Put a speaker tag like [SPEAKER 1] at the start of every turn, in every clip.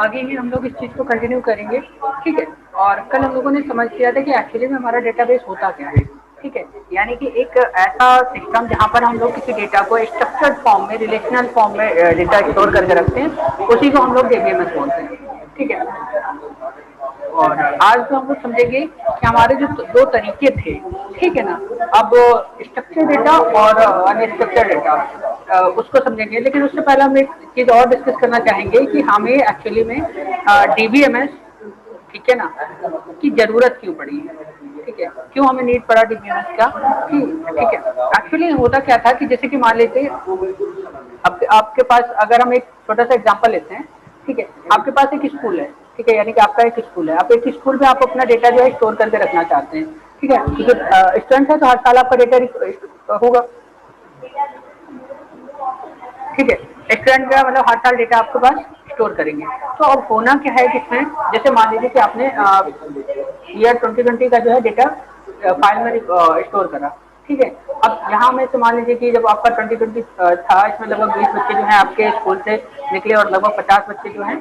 [SPEAKER 1] आगे भी हम लोग इस चीज़ को कंटिन्यू करेंगे, ठीक है। और कल हम लोगों ने समझ लिया था कि एक्चुअली में हमारा डेटाबेस होता क्या है, ठीक है। यानी कि एक ऐसा सिस्टम जहाँ पर हम लोग किसी डेटा को स्ट्रक्चर्ड फॉर्म में, रिलेशनल फॉर्म में डेटा स्टोर करके रखते हैं, उसी को हम लोग डीबीएमएस बोलते हैं, ठीक है। और आज तो हम लोग समझेंगे कि हमारे जो दो तरीके थे, ठीक है ना। अब स्ट्रक्चर डेटा और अनस्ट्रक्चर डेटा उसको समझेंगे, लेकिन उससे पहले हम एक चीज और डिस्कस करना चाहेंगे कि हमें एक्चुअली में डीबीएमएस, ठीक है ना, की जरूरत क्यों पड़ी है, ठीक है। क्यों हमें नीड पड़ा डीबीएमएस का, ठीक है। एक्चुअली होता क्या था कि जैसे कि मान लीजिए आपके पास, अगर हम एक छोटा सा एग्जांपल लेते हैं, ठीक है। आपके पास एक स्कूल है, ठीक है, यानी कि आपका एक स्कूल है, आप एक स्कूल में आप अपना डेटा जो है स्टोर करके रखना चाहते हैं, ठीक है। क्योंकि स्टूडेंट है तो हर साल आपका डेटा होगा, ठीक है। स्टूडेंट का मतलब हर साल डेटा आपके पास स्टोर करेंगे। तो अब होना क्या है कि इसमें, जैसे मान लीजिए कि आपने ईयर 2020 का जो है डेटा फाइल में स्टोर करा, ठीक है। अब यहाँ में तो मान लीजिए कि जब आपका 2020 था, इसमें लगभग 20 बच्चे जो है आपके स्कूल से निकले और लगभग 50 बच्चे जो है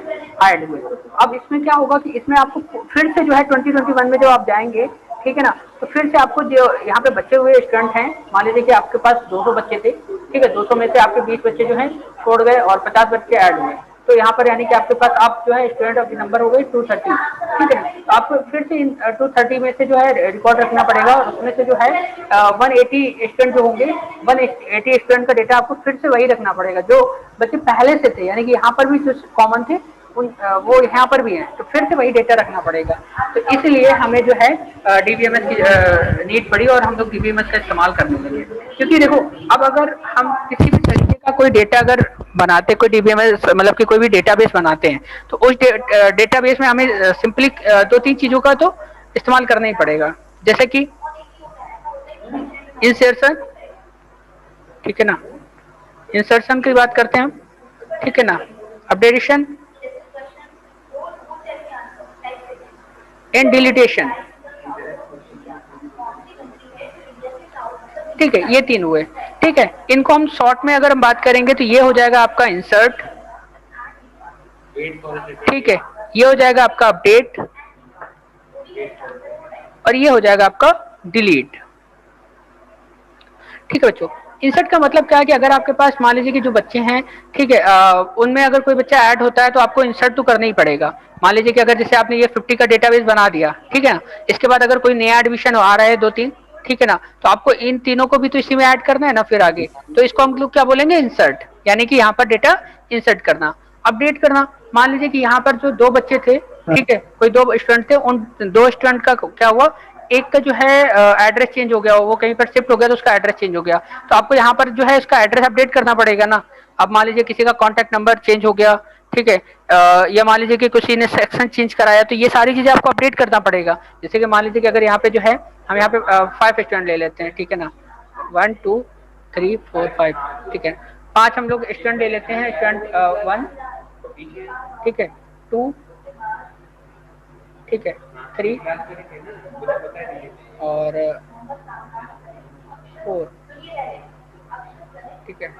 [SPEAKER 1] ऐड हुए। अब इसमें क्या होगा कि इसमें आपको फिर से जो है 2021 में जब आप जाएंगे, ठीक है ना, तो फिर से आपको जो यहाँ पे बचे हुए स्टूडेंट हैं, मान लीजिए कि आपके पास 200 बच्चे थे, ठीक है। 200 में से आपके 20 बच्चे जो हैं छोड़ गए और 50 बच्चे ऐड हुए, तो यहाँ पर यानी कि आपके पास आप जो है स्टूडेंट ऑफ द नंबर हो गए 230, ठीक है। तो आपको फिर से 230 में से जो है रिकॉर्ड रखना पड़ेगा, और उसमें से जो है 180 स्टूडेंट जो होंगे, 180 स्टूडेंट का डेटा आपको फिर से वही रखना पड़ेगा जो बच्चे पहले से थे, यानी कि यहाँ पर भी जो कॉमन थे वो यहाँ पर भी है, तो फिर से वही डेटा रखना पड़ेगा। तो इसलिए हमें जो है डीबीएमएस की नीड पड़ी और हम लोग डीबीएमएस का इस्तेमाल करने लगे। क्योंकि देखो, अब अगर हम किसी भी तरीके का कोई डेटा अगर बनाते, कोई डीबीएमएस मतलब कि कोई भी डेटाबेस बनाते हैं, तो उस डेटाबेस में हमें सिंपली दो तीन चीजों का तो इस्तेमाल करना ही पड़ेगा, जैसे कि इंसर्शन, ठीक है ना, इंसर्शन की बात करते हैं हम, ठीक है ना, अपडेशन एंड डिलीटेशन, ठीक है। ये तीन हुए, ठीक है। इनको हम शॉर्ट में अगर हम बात करेंगे तो ये हो जाएगा आपका इंसर्ट, ठीक है, ये हो जाएगा आपका अपडेट, और ये हो जाएगा आपका डिलीट, ठीक है बच्चों। इंसर्ट का मतलब क्या है कि अगर आपके पास मान लीजिए कि जो बच्चे हैं, ठीक है, उनमें अगर कोई बच्चा ऐड होता है तो आपको इंसर्ट तो करना ही पड़ेगा। मान लीजिए कि अगर जैसे आपने ये 50 का डेटाबेस बना दिया, ठीक है ना, इसके बाद अगर कोई नया एडमिशन आ रहा है दो तीन, ठीक है ना, तो आपको इन तीनों को भी तो इसी में ऐड करना है ना फिर आगे, तो इसको हम लोग क्या बोलेंगे, इंसर्ट, यानी कि यहाँ पर डेटा इंसर्ट करना। अपडेट करना, मान लीजिए कि यहाँ पर जो दो बच्चे थे, ठीक है, कोई दो स्टूडेंट थे, उन दो स्टूडेंट का क्या हुआ, एक का जो है एड्रेस चेंज हो गया, वो कहीं पर शिफ्ट हो गया तो उसका एड्रेस चेंज हो गया, तो आपको यहाँ पर जो है उसका एड्रेस अपडेट करना पड़ेगा ना। अब मान लीजिए किसी का कॉन्टैक्ट नंबर चेंज हो गया, ठीक है, या मान लीजिए कि किसी ने सेक्शन चेंज कराया, तो ये सारी चीजें आपको अपडेट करना पड़ेगा। जैसे कि मान लीजिए कि अगर यहाँ पे जो है हम यहाँ पे 5 स्टूडेंट ले लेते हैं, ठीक है ना, 1 2 3 4 5, ठीक है, 5 हम लोग स्टूडेंट ले लेते हैं, स्टूडेंट 1, ठीक है, 2, ठीक है, 3 और 4, ठीक है,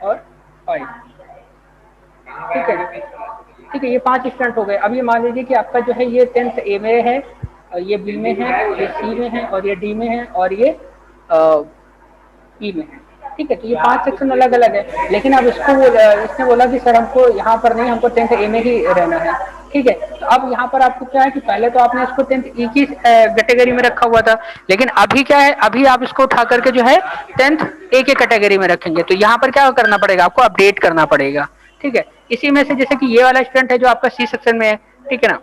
[SPEAKER 1] और 5, ठीक है, ठीक है। ये 5 स्टूडेंट हो गए। अब ये मान लीजिए कि आपका जो है ये 10th ए में है, ये बी में है, ये सी में है, और ये डी में है, और ये ई में है, ठीक है। तो ये 5 सेक्शन अलग अलग है, लेकिन अब इसने बोला कि सर हमको यहाँ पर नहीं, हमको 10th ए में ही रहना है, ठीक है। तो अब यहाँ पर आपको क्या है कि पहले तो आपने इसको 10th ई की कैटेगरी में रखा हुआ था, लेकिन अभी क्या है, अभी आप इसको उठा करके जो है 10th ए के कैटेगरी में रखेंगे, तो यहाँ पर क्या करना पड़ेगा, आपको अपडेट करना पड़ेगा, ठीक है। इसी में से जैसे कि ये वाला स्टूडेंट है जो आपका सी सेक्शन में है, ठीक है ना,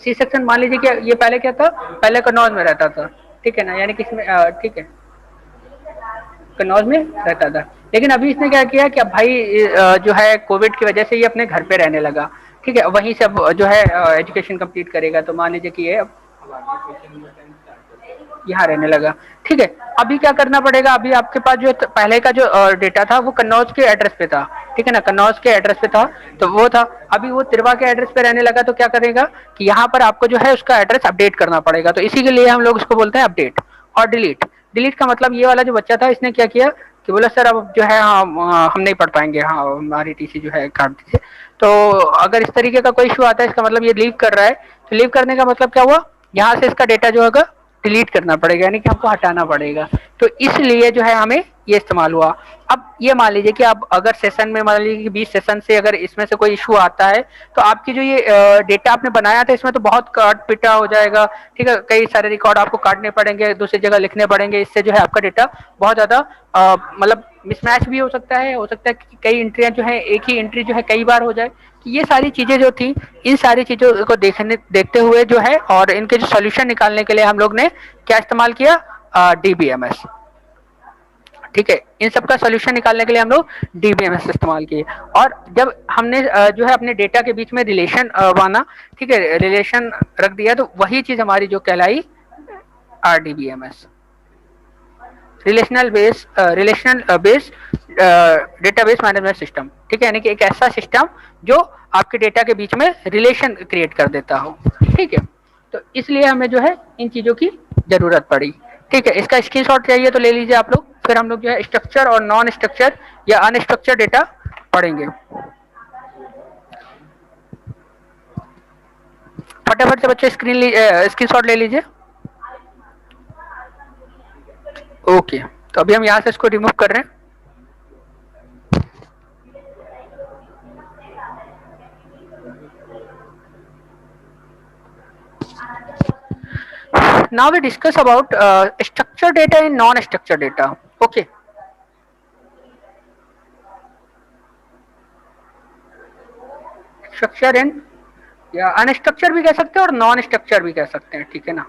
[SPEAKER 1] सी सेक्शन मान लीजिए कि ये पहले क्या था, पहले कन्नौज में रहता था, ठीक है ना, यानी कि इसमें ठीक है, कन्नौज में रहता था, लेकिन अभी इसने क्या किया कि अब भाई जो है कोविड की वजह से ये अपने घर पे रहने लगा, ठीक है, वहीं से अब जो है एजुकेशन कंप्लीट करेगा, तो मान लीजिए कि ये अब यहाँ रहने लगा, ठीक है। अभी क्या करना पड़ेगा, अभी आपके पास जो पहले का जो डेटा था वो कन्नौज के एड्रेस पे था, ठीक है ना, कन्नौज के एड्रेस पे था, तो वो था, अभी वो तिरवा के एड्रेस पे रहने लगा, तो क्या करेगा कि यहाँ पर आपको जो है उसका एड्रेस अपडेट करना पड़ेगा, तो इसी के लिए हम लोग इसको बोलते हैं अपडेट। और डिलीट, डिलीट का मतलब ये वाला जो बच्चा था इसने क्या किया, कि बोला सर अब जो है हम नहीं पढ़ पाएंगे, हाँ हमारी टीसी जो है काट दीजिए। तो अगर इस तरीके का कोई इशू आता है, इसका मतलब ये लीव कर रहा है, तो लीव करने का मतलब क्या हुआ, यहाँ से इसका डेटा जो होगा डिलीट करना पड़ेगा, यानी कि हमको हटाना पड़ेगा। तो इसलिए जो है हमें ये इस्तेमाल हुआ। अब ये मान लीजिए कि आप अगर सेशन में मान लीजिए कि 20 सेशन से अगर इसमें से कोई इशू आता है, तो आपकी जो ये डेटा आपने बनाया था इसमें तो बहुत काट पिटा हो जाएगा, ठीक है, कई सारे रिकॉर्ड आपको काटने पड़ेंगे, दूसरी जगह लिखने पड़ेंगे, इससे जो है आपका डेटा बहुत ज़्यादा मतलब मिसमैच भी हो सकता है कि कई एंट्रियां जो है एक ही एंट्री जो है कई बार हो जाए। तो ये सारी चीज़ें जो थी, इन सारी चीज़ों को देखते हुए जो है और इनके जो सोल्यूशन निकालने के लिए हम लोग ने क्या इस्तेमाल किया, डीबीएमएस। ठीक है, इन सब का सोल्यूशन निकालने के लिए हम लोग डीबीएमएस इस्तेमाल किए। और जब हमने जो है अपने डेटा के बीच में रिलेशन माना, ठीक है, रिलेशन रख दिया, तो वही चीज़ हमारी जो कहलाई RDBMS, relational base database management system. ठीक है, यानी कि एक ऐसा सिस्टम जो आपके डेटा के बीच में रिलेशन क्रिएट कर देता हो। ठीक है, तो इसलिए हमें जो है इन चीज़ों की ज़रूरत पड़ी। ठीक है, इसका स्क्रीनशॉट चाहिए तो ले लीजिए आप लोग, फिर हम लोग जो है स्ट्रक्चर और नॉन स्ट्रक्चर या अनस्ट्रक्चर डेटा पढ़ेंगे। फटाफट से बच्चे स्क्रीनशॉट ले लीजिए। ओके, तो अभी हम यहाँ से इसको रिमूव कर रहे हैं। Now we discuss about structured data and non-structured data. Okay. Structure and या अनस्ट्रक्चर भी कह सकते हैं और नॉन स्ट्रक्चर भी कह सकते हैं। ठीक है ना,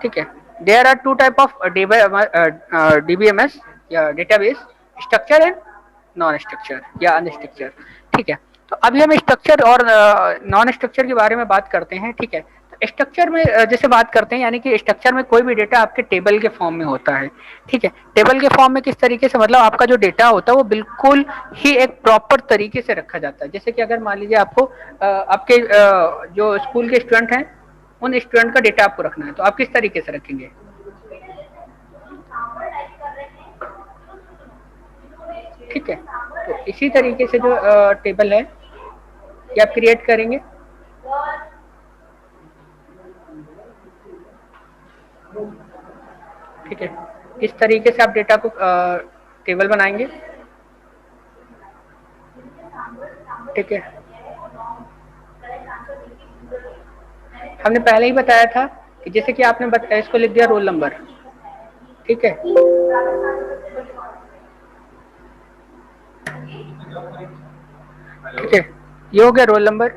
[SPEAKER 1] ठीक है। There are two type of DBMS या database, structure and non structure या अनस्ट्रक्चर। ठीक है, तो अभी हम स्ट्रक्चर और नॉन स्ट्रक्चर के बारे में बात करते हैं। ठीक है, स्ट्रक्चर में जैसे बात करते हैं, यानी कि स्ट्रक्चर में कोई भी डेटा आपके टेबल के फॉर्म में होता है। ठीक है, टेबल के फॉर्म में किस तरीके से, मतलब आपका जो डेटा होता है वो बिल्कुल ही एक प्रॉपर तरीके से रखा जाता है। जैसे कि अगर मान लीजिए आपको आपके जो स्कूल के स्टूडेंट हैं, उन स्टूडेंट का डेटा आपको रखना है, तो आप किस तरीके से रखेंगे? ठीक है, तो इसी तरीके से जो टेबल है ये आप क्रिएट करेंगे। ठीक है, इस तरीके से आप डेटा को टेबल बनाएंगे। ठीक है, हमने पहले ही बताया था कि जैसे कि आपने इसको लिख दिया रोल नंबर। ठीक है, ठीक है, ये हो गया रोल नंबर,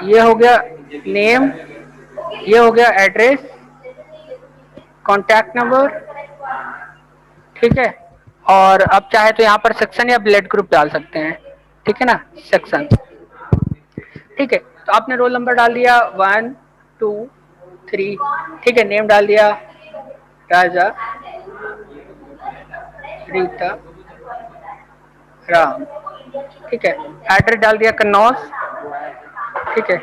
[SPEAKER 1] ये हो गया नेम, ये हो गया एड्रेस, कॉन्टैक्ट नंबर। ठीक है, और अब चाहे तो यहाँ पर सेक्शन या ब्लड ग्रुप डाल सकते हैं। ठीक है ना, सेक्शन। ठीक है, तो आपने रोल नंबर डाल दिया 1 2 3। ठीक है, नेम डाल दिया राजा, रीता, राम। ठीक है, एड्रेस डाल दिया कन्नौज। ठीक है,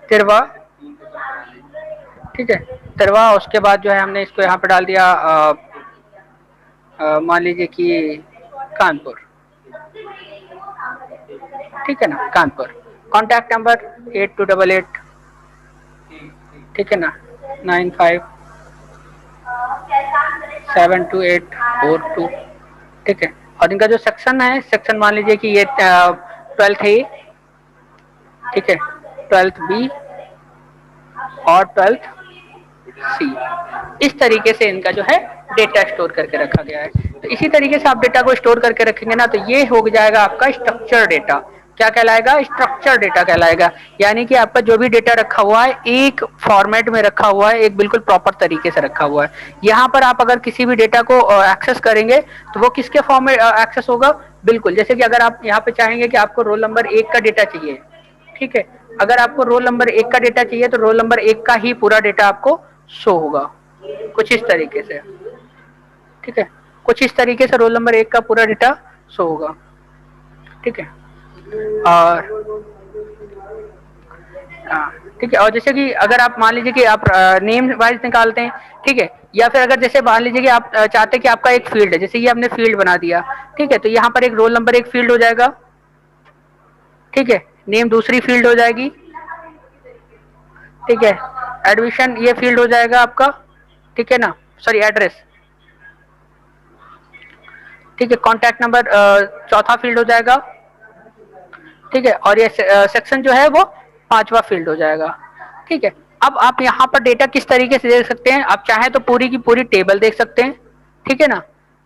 [SPEAKER 1] तिरवा। ठीक है, तिरवा। उसके बाद जो है हमने इसको यहाँ पे डाल दिया मान लीजिए कि कानपुर। ठीक है ना, कानपुर। Contact number 8288। ठीक है ना, 957284 ठीक है, और इनका जो सेक्शन है, सेक्शन मान लीजिए कि ये 12th ए। ठीक है, 12th बी और 12th सी। इस तरीके से इनका जो है डेटा स्टोर करके रखा गया है। तो इसी तरीके से आप डेटा को स्टोर करके रखेंगे ना, तो ये हो जाएगा आपका स्ट्रक्चर डेटा। क्या कहलाएगा? स्ट्रक्चर डेटा कहलाएगा। यानी कि आपका जो भी डेटा रखा हुआ है एक फॉर्मेट में रखा हुआ है, एक बिल्कुल प्रॉपर तरीके से रखा हुआ है। यहाँ पर आप अगर किसी भी डेटा को एक्सेस करेंगे तो वो किसके फॉर्म में एक्सेस होगा? बिल्कुल, जैसे कि अगर आप यहाँ पे चाहेंगे कि आपको रोल नंबर 1 का डेटा चाहिए। ठीक है, अगर आपको रोल नंबर 1 का डेटा चाहिए तो रोल नंबर 1 का ही पूरा डेटा आपको शो होगा, कुछ इस तरीके से। ठीक है, कुछ इस तरीके से रोल नंबर 1 का पूरा डेटा शो होगा। ठीक है, और हाँ, ठीक है। और जैसे कि अगर आप मान लीजिए कि आप नेम वाइज निकालते हैं, ठीक है, या फिर अगर जैसे मान लीजिए कि आप चाहते हैं कि आपका एक फील्ड है, जैसे ये हमने फील्ड बना दिया, ठीक है, तो यहाँ पर एक रोल नंबर एक फील्ड हो जाएगा, ठीक है, नेम दूसरी फील्ड हो जाएगी, ठीक है, एडमिशन ये फील्ड हो जाएगा आपका, ठीक है ना, सॉरी एड्रेस, ठीक है, कॉन्टैक्ट नंबर चौथा फील्ड हो जाएगा, ठीक है, और ये सेक्शन जो है वो पांचवा फील्ड हो जाएगा, ठीक है। अब आप यहाँ पर डेटा किस तरीके से देख सकते हैं, आप चाहे तो पूरी की पूरी टेबल देख सकते हैं, ठीक है ना,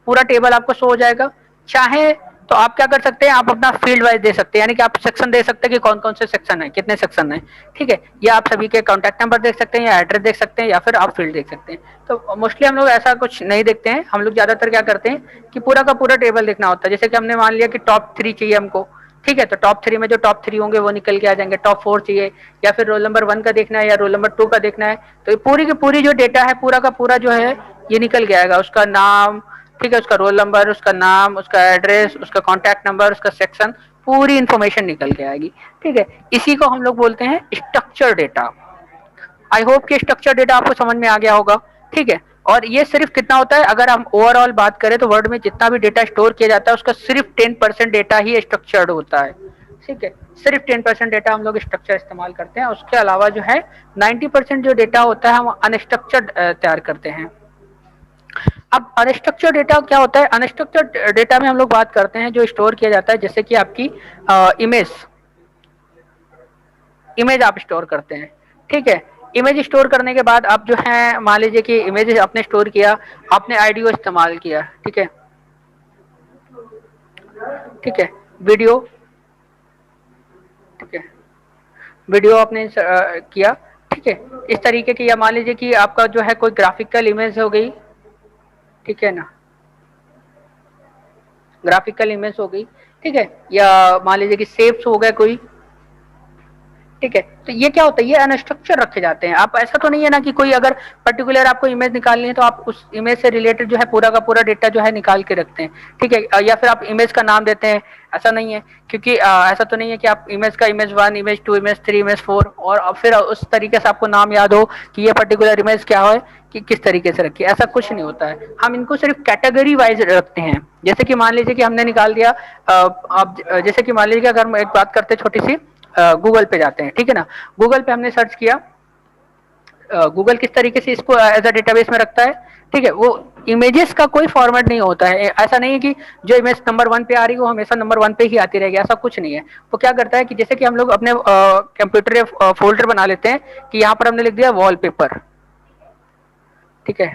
[SPEAKER 1] पूरा टेबल आपको शो हो जाएगा। चाहे तो आप क्या कर सकते हैं, आप अपना फील्ड वाइज दे सकते हैं, यानी कि आप सेक्शन दे सकते हैं कि कौन कौन से सेक्शन है, कितने सेक्शन है, ठीक है, या आप सभी के कॉन्टैक्ट नंबर देख सकते हैं, या एड्रेस देख सकते हैं, या फिर आप फील्ड देख सकते हैं। तो मोस्टली हम लोग ऐसा कुछ नहीं देखते हैं, हम लोग ज्यादातर क्या करते हैं कि पूरा का पूरा टेबल देखना होता है। जैसे कि हमने मान लिया कि टॉप 3 चाहिए हमको, ठीक है, तो टॉप 3 में जो टॉप 3 होंगे वो निकल के आ जाएंगे, टॉप 4 चाहिए, या फिर रोल नंबर 1 का देखना है या रोल नंबर 2 का देखना है, तो ये पूरी की पूरी जो डेटा है पूरा का पूरा जो है ये निकल के आएगा, उसका नाम, ठीक है, उसका रोल नंबर, उसका नाम, उसका एड्रेस, उसका कॉन्टैक्ट नंबर, उसका सेक्शन, पूरी इंफॉर्मेशन निकल के आएगी, ठीक है। इसी को हम लोग बोलते हैं स्ट्रक्चर डेटा। आई होप कि स्ट्रक्चर डेटा आपको समझ में आ गया होगा, ठीक है। और ये सिर्फ कितना होता है, अगर हम ओवरऑल बात करें तो वर्ड में जितना भी डेटा स्टोर किया जाता है उसका सिर्फ 10% डेटा ही स्ट्रक्चर्ड होता है, ठीक है, सिर्फ 10% डेटा हम लोग स्ट्रक्चर इस्तेमाल करते हैं, उसके अलावा जो है 90% जो डेटा होता है हम अनस्ट्रक्चर्ड तैयार करते हैं। अब अनस्ट्रक्चर्ड डेटा क्या होता है, अनस्ट्रक्चर्ड डेटा में हम लोग बात करते हैं जो स्टोर किया जाता है, जैसे कि आपकी इमेज, इमेज आप स्टोर करते हैं, ठीक है, इमेज स्टोर करने के बाद आप जो है मान लीजिए कि इमेज आपने स्टोर किया, आपने आईडी इस्तेमाल किया, ठीक है, ठीक है, वीडियो, ठीक है, वीडियो आपने किया, ठीक है, इस तरीके की, या मान लीजिए कि आपका जो है कोई ग्राफिकल इमेज हो गई, ठीक है ना, ग्राफिकल इमेज हो गई, ठीक है, या मान लीजिए कि शेप्स हो गए कोई, ठीक है, तो ये क्या होता है, ये अनस्ट्रक्चर रखे जाते हैं। आप ऐसा तो नहीं है ना कि कोई अगर पर्टिकुलर आपको इमेज निकालनी है तो आप उस इमेज से रिलेटेड जो है पूरा का पूरा डेटा जो है निकाल के रखते हैं, ठीक है, या फिर आप इमेज का नाम देते हैं, ऐसा नहीं है, क्योंकि ऐसा तो नहीं है कि आप इमेज का इमेज 1, इमेज 2, इमेज 3, इमेज 4 और फिर उस तरीके से आपको नाम याद हो कि ये पर्टिकुलर इमेज क्या है, कि किस तरीके से रखी है, ऐसा कुछ नहीं होता है। हम इनको सिर्फ कैटेगरी वाइज रखते हैं। जैसे कि मान लीजिए कि हमने निकाल दिया, आप जैसे कि मान लीजिए कि अगर हम एक बात करते हैं छोटी सी, गूगल पे जाते हैं, ठीक है ना, गूगल पे हमने सर्च किया, गूगल किस तरीके से इसको एज अ डेटाबेस में रखता है, ठीक है, वो इमेजेस का कोई फॉर्मेट नहीं होता है, ऐसा नहीं है कि जो इमेज नंबर 1 पे आ रही है वो हमेशा नंबर 1 पे ही आती रहेगी, ऐसा कुछ नहीं है। वो क्या करता है कि जैसे कि हम लोग अपने कंप्यूटर फोल्डर बना लेते हैं कि यहाँ पर हमने लिख दिया वॉलपेपर, ठीक है,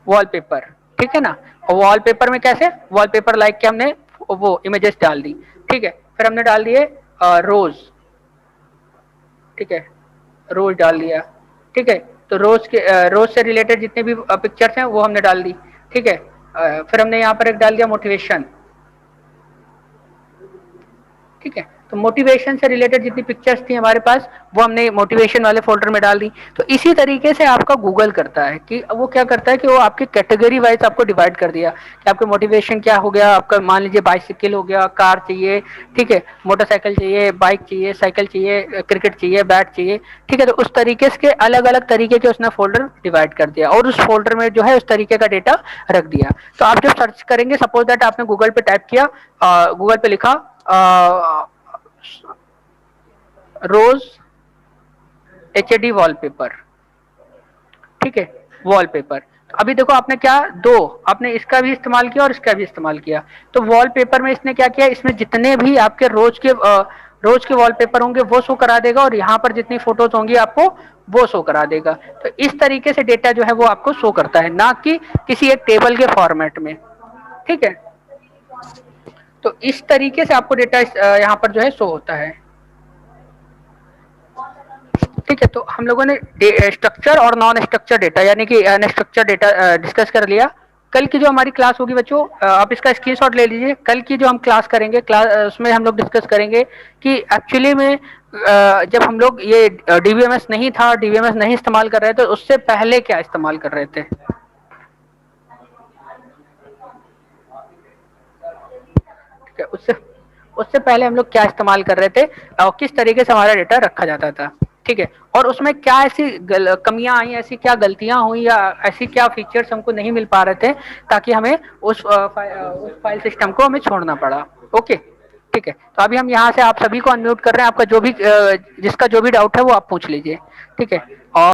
[SPEAKER 1] वॉलपेपर, ठीक है ना, और वॉलपेपर में कैसे, वॉलपेपर लाइक के हमने वो इमेजेस डाल दी, ठीक है, फिर हमने डाल दिए रोज, ठीक है, रोज डाल दिया, ठीक है, तो रोज के रोज से रिलेटेड जितने भी पिक्चर्स हैं वो हमने डाल दी, ठीक है, फिर हमने यहाँ पर एक डाल दिया मोटिवेशन, ठीक है, तो मोटिवेशन से रिलेटेड जितनी पिक्चर्स थी हमारे पास वो हमने मोटिवेशन वाले फोल्डर में डाल दी। तो इसी तरीके से आपका गूगल करता है कि वो क्या करता है कि वो आपकी कैटेगरी वाइज आपको डिवाइड कर दिया कि आपका मोटिवेशन क्या हो गया, आपका मान लीजिए बाइसिकल हो गया, कार चाहिए, ठीक है, मोटरसाइकिल चाहिए, बाइक चाहिए, साइकिल चाहिए, क्रिकेट चाहिए, बैट चाहिए, ठीक है, तो उस तरीके से अलग अलग तरीके के उसने फोल्डर डिवाइड कर दिया और उस फोल्डर में जो है उस तरीके का डेटा रख दिया। तो आप जब सर्च करेंगे, सपोज दैट आपने गूगल पे टाइप किया, गूगल पे लिखा रोज एचडी वॉलपेपर, ठीक है, वॉलपेपर, तो अभी देखो आपने क्या, दो आपने इसका भी इस्तेमाल किया और इसका भी इस्तेमाल किया। तो वॉलपेपर में इसने क्या किया, इसमें जितने भी आपके रोज के वॉलपेपर होंगे वो शो करा देगा और यहाँ पर जितनी फोटोज होंगी आपको वो शो करा देगा। तो इस तरीके से डेटा जो है वो आपको शो करता है, ना कि किसी एक टेबल के फॉर्मेट में, ठीक है। तो इस तरीके से आपको डेटा यहाँ पर जो है शो होता है, ठीक है। तो हम लोगों ने स्ट्रक्चर और नॉन स्ट्रक्चर डेटा यानी कि अनस्ट्रक्चर डेटा डिस्कस कर लिया। कल की जो हमारी क्लास होगी बच्चों, आप इसका स्क्रीनशॉट ले लीजिए, कल की जो हम क्लास करेंगे, क्लास उसमें हम लोग डिस्कस करेंगे कि एक्चुअली में जब हम लोग ये डीबीएमएस नहीं था, डीबीएमएस नहीं इस्तेमाल कर रहे थे, उससे पहले क्या इस्तेमाल कर रहे थे, ठीक है, उससे उससे पहले हम लोग क्या इस्तेमाल कर रहे थे और किस तरीके से हमारा डेटा रखा जाता था, ठीक है। और उसमें क्या ऐसी कमियां आई, ऐसी क्या गलतियां हुई या ऐसी क्या फीचर्स हमको नहीं मिल पा रहे थे ताकि हमें उस फाइल सिस्टम को हमें छोड़ना पड़ा। ओके, ठीक है। तो अभी हम यहाँ से आप सभी को अनम्यूट कर रहे हैं, आपका जो भी जिसका जो भी डाउट है वो आप पूछ लीजिए, ठीक है। और